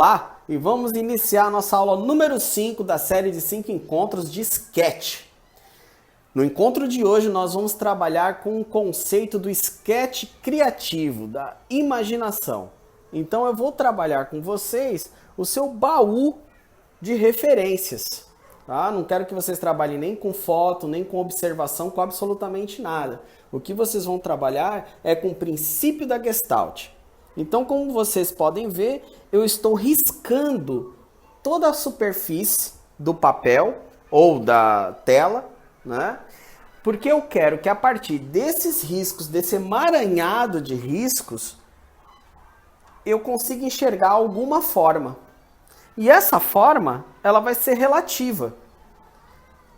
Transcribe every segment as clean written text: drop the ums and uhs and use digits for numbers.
Olá, e vamos iniciar a nossa aula número 5 da série de 5 encontros de sketch. No encontro de hoje nós vamos trabalhar com o conceito do sketch criativo, da imaginação. Então eu vou trabalhar com vocês o seu baú de referências. Tá? Não quero que vocês trabalhem nem com foto, nem com observação, com absolutamente nada. O que vocês vão trabalhar é com o princípio da Gestalt. Então, como vocês podem ver, eu estou riscando toda a superfície do papel ou da tela, né? Porque eu quero que a partir desses riscos, desse emaranhado de riscos, eu consiga enxergar alguma forma. E essa forma, ela vai ser relativa,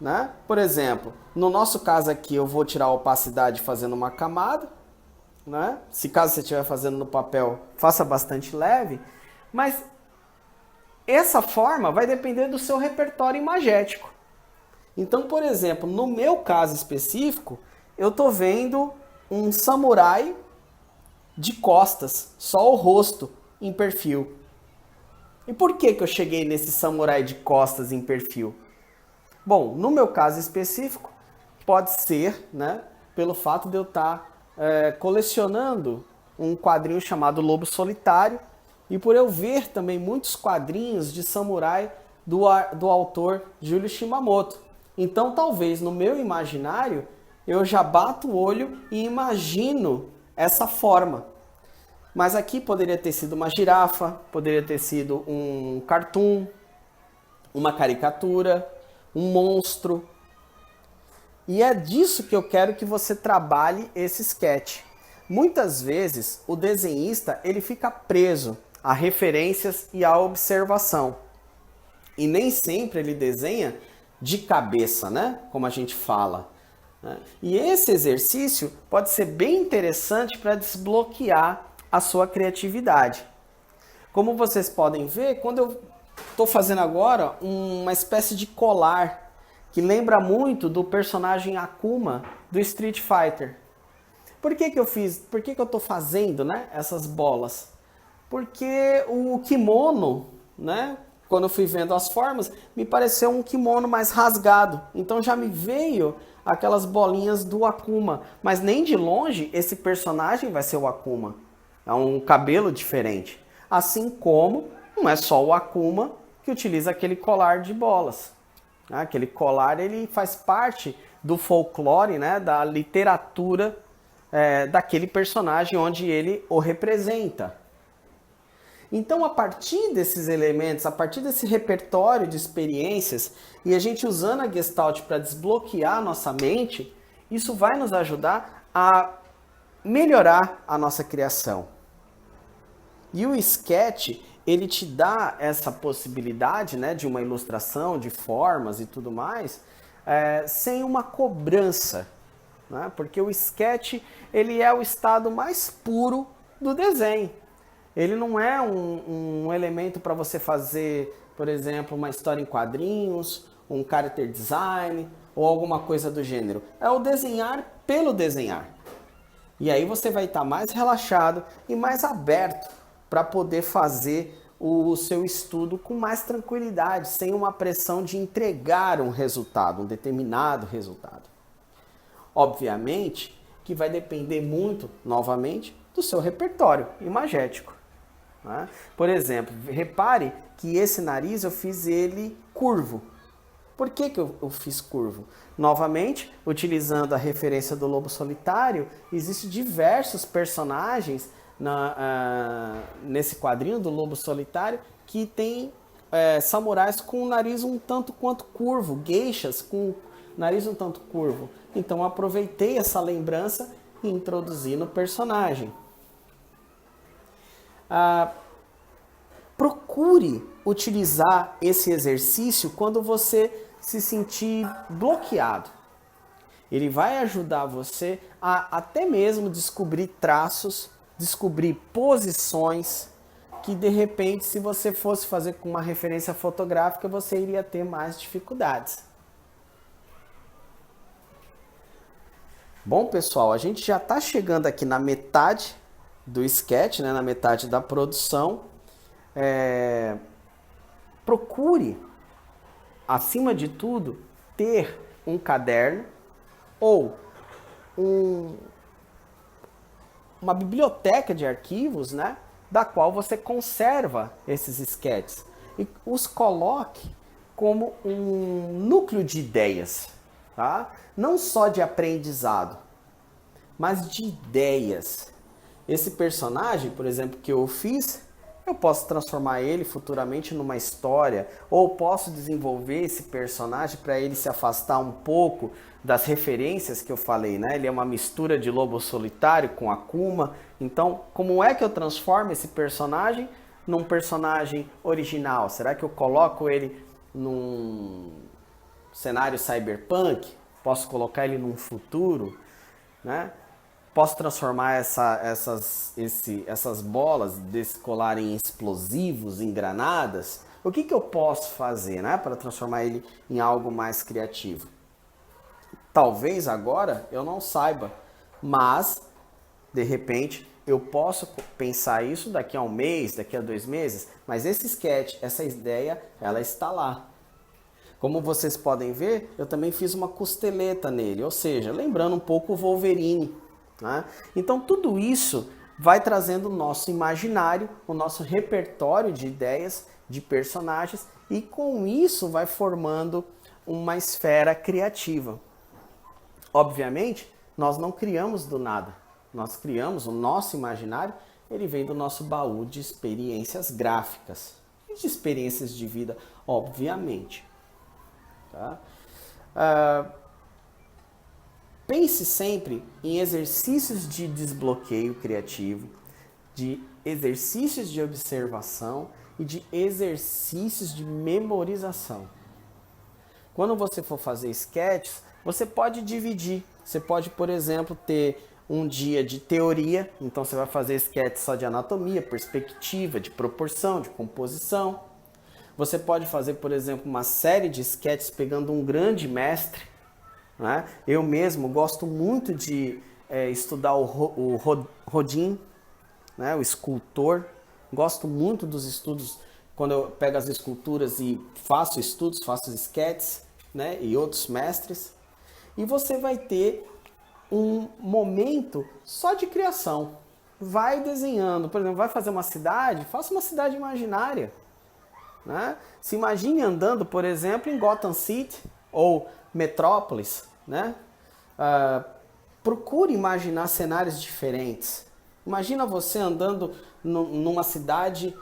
né? Por exemplo, no nosso caso aqui, eu vou tirar a opacidade fazendo uma camada, né? Se caso você estiver fazendo no papel, faça bastante leve, mas essa forma vai depender do seu repertório imagético. Então, por exemplo, no meu caso específico, eu estou vendo um samurai de costas, só o rosto em perfil. E por que eu cheguei nesse samurai de costas em perfil? Bom, no meu caso específico, pode ser, né, pelo fato de eu estar colecionando um quadrinho chamado Lobo Solitário e por eu ver também muitos quadrinhos de samurai do autor Júlio Shimamoto. Então talvez no meu imaginário eu já bato o olho e imagino essa forma. Mas aqui poderia ter sido uma girafa, poderia ter sido um cartoon, uma caricatura, um monstro. E é disso que eu quero que você trabalhe esse sketch. Muitas vezes o desenhista ele fica preso a referências e à observação. E nem sempre ele desenha de cabeça, né? Como a gente fala. E esse exercício pode ser bem interessante para desbloquear a sua criatividade. Como vocês podem ver, quando eu estou fazendo agora uma espécie de colar que lembra muito do personagem Akuma do Street Fighter. Por que eu estou fazendo, né, essas bolas? Porque o kimono, né, quando eu fui vendo as formas, me pareceu um kimono mais rasgado. Então já me veio aquelas bolinhas do Akuma. Mas nem de longe esse personagem vai ser o Akuma. É um cabelo diferente. Assim como não é só o Akuma que utiliza aquele colar de bolas. Aquele colar ele faz parte do folclore, né, da literatura daquele personagem onde ele o representa. Então, a partir desses elementos, a partir desse repertório de experiências, e a gente usando a Gestalt para desbloquear a nossa mente, isso vai nos ajudar a melhorar a nossa criação. E o sketch, ele te dá essa possibilidade, né, de uma ilustração, de formas e tudo mais, sem uma cobrança, né? Porque o sketch ele é o estado mais puro do desenho. Ele não é um elemento para você fazer, por exemplo, uma história em quadrinhos, um character design ou alguma coisa do gênero. É o desenhar pelo desenhar. E aí você vai estar mais relaxado e mais aberto para poder fazer o seu estudo com mais tranquilidade, sem uma pressão de entregar um resultado, um determinado resultado. Obviamente que vai depender muito, novamente, do seu repertório imagético. Né? Por exemplo, repare que esse nariz eu fiz ele curvo. Por que eu fiz curvo? Novamente, utilizando a referência do Lobo Solitário, existem diversos personagens nesse quadrinho do Lobo Solitário que tem samurais com o nariz um tanto quanto curvo, geishas com nariz um tanto curvo. Então aproveitei essa lembrança e introduzi no personagem. Procure utilizar esse exercício quando você se sentir bloqueado. Ele vai ajudar você a até mesmo descobrir traços, descobrir posições que de repente, se você fosse fazer com uma referência fotográfica, você iria ter mais dificuldades. Bom, pessoal, a gente já está chegando aqui na metade do sketch, né, na metade da produção. procure, acima de tudo, ter um caderno ou uma biblioteca de arquivos, né, da qual você conserva esses sketches e os coloque como um núcleo de ideias, tá? Não só de aprendizado, mas de ideias. Esse personagem, por exemplo, que eu fiz, eu posso transformar ele futuramente numa história, ou posso desenvolver esse personagem para ele se afastar um pouco das referências que eu falei, né? Ele é uma mistura de Lobo Solitário com Akuma. Então, como é que eu transformo esse personagem num personagem original? Será que eu coloco ele num cenário cyberpunk? Posso colocar ele num futuro, né? Posso transformar essas bolas desse colar em explosivos, em granadas? O que eu posso fazer, né, para transformar ele em algo mais criativo? Talvez agora eu não saiba, mas de repente eu posso pensar isso daqui a um mês, daqui a 2 meses, mas esse sketch, essa ideia, ela está lá. Como vocês podem ver, eu também fiz uma costeleta nele, ou seja, lembrando um pouco o Wolverine, né? Então tudo isso vai trazendo o nosso imaginário, o nosso repertório de ideias, de personagens, e com isso vai formando uma esfera criativa. Obviamente, nós não criamos do nada, nós criamos o nosso imaginário, ele vem do nosso baú de experiências gráficas e de experiências de vida, obviamente. Tá? Pense sempre em exercícios de desbloqueio criativo, de exercícios de observação e de exercícios de memorização. Quando você for fazer sketches, você pode dividir. Você pode, por exemplo, ter um dia de teoria, então você vai fazer sketch só de anatomia, perspectiva, de proporção, de composição. Você pode fazer, por exemplo, uma série de sketches pegando um grande mestre, né? Eu mesmo gosto muito de estudar o Rodin, né? O escultor. Gosto muito dos estudos, quando eu pego as esculturas e faço estudos, faço sketches, né? E outros mestres. E você vai ter um momento só de criação. Vai desenhando, por exemplo, vai fazer uma cidade, faça uma cidade imaginária. Né? Se imagine andando, por exemplo, em Gotham City ou Metrópolis. Né? Procure imaginar cenários diferentes. Imagina você andando numa cidade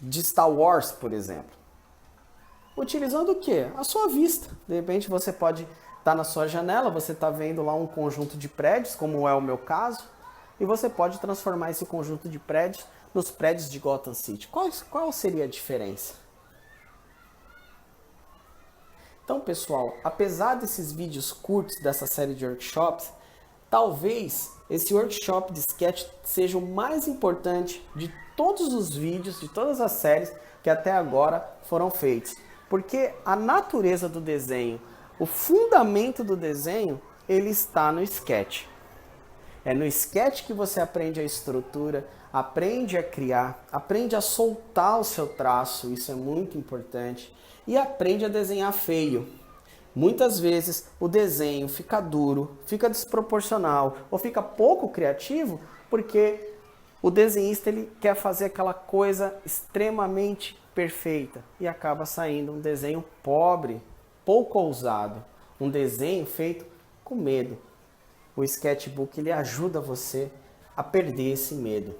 de Star Wars, por exemplo. Utilizando o quê? A sua vista. De repente você pode estar na sua janela, você está vendo lá um conjunto de prédios, como é o meu caso, e você pode transformar esse conjunto de prédios nos prédios de Gotham City. Qual seria a diferença? Então, pessoal, apesar desses vídeos curtos dessa série de workshops, talvez esse workshop de sketch seja o mais importante de todos os vídeos, de todas as séries que até agora foram feitos. Porque a natureza do desenho, o fundamento do desenho, ele está no sketch. É no sketch que você aprende a estrutura, aprende a criar, aprende a soltar o seu traço, isso é muito importante, e aprende a desenhar feio. Muitas vezes o desenho fica duro, fica desproporcional ou fica pouco criativo porque o desenhista ele quer fazer aquela coisa extremamente perfeita e acaba saindo um desenho pobre, pouco ousado, um desenho feito com medo. O sketchbook ele ajuda você a perder esse medo.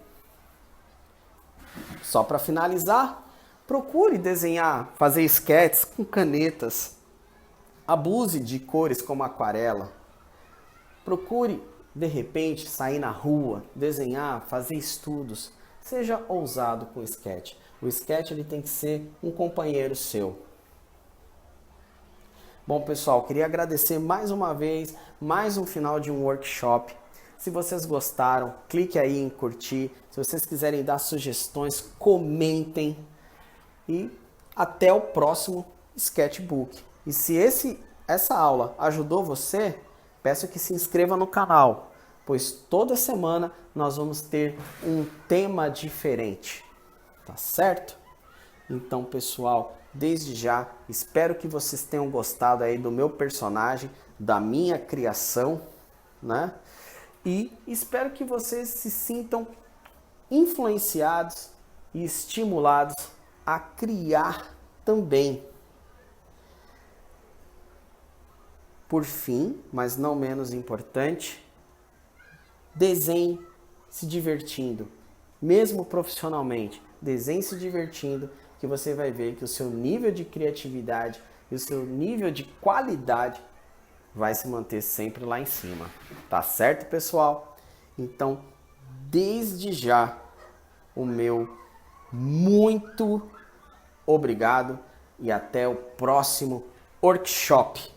Só para finalizar, procure desenhar, fazer sketches com canetas. Abuse de cores como aquarela. Procure, de repente, sair na rua, desenhar, fazer estudos. Seja ousado com o sketch. O sketch ele tem que ser um companheiro seu. Bom, pessoal, queria agradecer mais uma vez, mais um final de um workshop. Se vocês gostaram, clique aí em curtir. Se vocês quiserem dar sugestões, comentem. E até o próximo sketchbook. E se essa aula ajudou você, peço que se inscreva no canal, pois toda semana nós vamos ter um tema diferente. Tá certo? Então, pessoal, desde já, espero que vocês tenham gostado aí do meu personagem, da minha criação, né? E espero que vocês se sintam influenciados e estimulados a criar também. Por fim, mas não menos importante, desenhe se divertindo, mesmo profissionalmente. Desenhe se divertindo, que você vai ver que o seu nível de criatividade e o seu nível de qualidade vai se manter sempre lá em cima. Tá certo, pessoal? Então, desde já, o meu muito obrigado e até o próximo workshop.